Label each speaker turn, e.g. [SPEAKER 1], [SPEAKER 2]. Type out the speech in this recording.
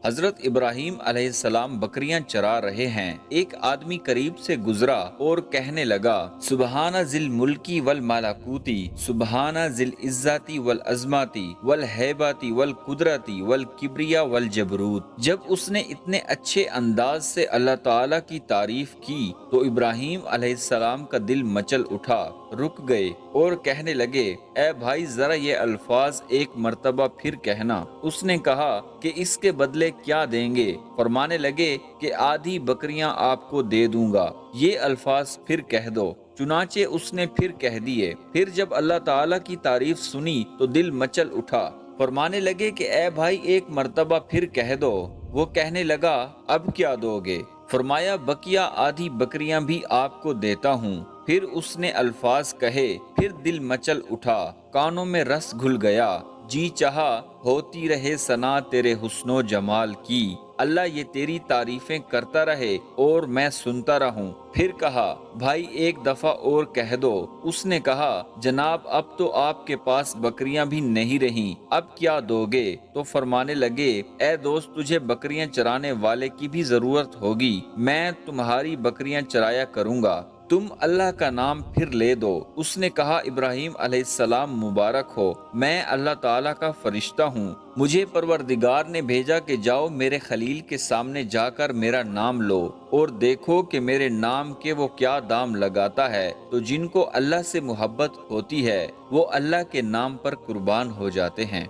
[SPEAKER 1] حضرت ابراہیم علیہ السلام بکریاں چرا رہے ہیں، ایک آدمی قریب سے گزرا اور کہنے لگا سبحان ذی الملکی والملکوتی، سبحان ذی العزتی والعظمتی والہیبتی والقدرتی والکبریا والجبروت۔ جب اس نے اتنے اچھے انداز سے اللہ تعالیٰ کی تعریف کی تو ابراہیم علیہ السلام کا دل مچل اٹھا، رک گئے اور کہنے لگے اے بھائی ذرا یہ الفاظ ایک مرتبہ پھر کہنا۔ اس نے کہا کہ اس کے بدلے کیا دیں گے؟ فرمانے لگے کہ آدھی بکریاں آپ کو دے دوں گا، یہ الفاظ پھر کہہ دو۔ چنانچہ اس نے پھر کہہ دیے۔ پھر جب اللہ تعالیٰ کی تعریف سنی تو دل مچل اٹھا، فرمانے لگے کہ اے بھائی ایک مرتبہ پھر کہہ دو۔ وہ کہنے لگا اب کیا دو گے؟ فرمایا بقیہ آدھی بکریاں بھی آپ کو دیتا ہوں۔ پھر اس نے الفاظ کہے، پھر دل مچل اٹھا، کانوں میں رس گھل گیا، جی چاہا ہوتی رہے ثنا تیرے حسن و جمال کی، اللہ یہ تیری تعریفیں کرتا رہے اور میں سنتا رہوں۔ پھر کہا بھائی ایک دفعہ اور کہہ دو۔ اس نے کہا جناب اب تو آپ کے پاس بکریاں بھی نہیں رہیں، اب کیا دو گے؟ تو فرمانے لگے اے دوست تجھے بکریاں چرانے والے کی بھی ضرورت ہوگی، میں تمہاری بکریاں چرایا کروں گا، تم اللہ کا نام پھر لے دو۔ اس نے کہا ابراہیم علیہ السلام مبارک ہو، میں اللہ تعالیٰ کا فرشتہ ہوں، مجھے پروردگار نے بھیجا کہ جاؤ میرے خلیل کے سامنے جا کر میرا نام لو اور دیکھو کہ میرے نام کے وہ کیا دام لگاتا ہے، تو جن کو اللہ سے محبت ہوتی ہے وہ اللہ کے نام پر قربان ہو جاتے ہیں۔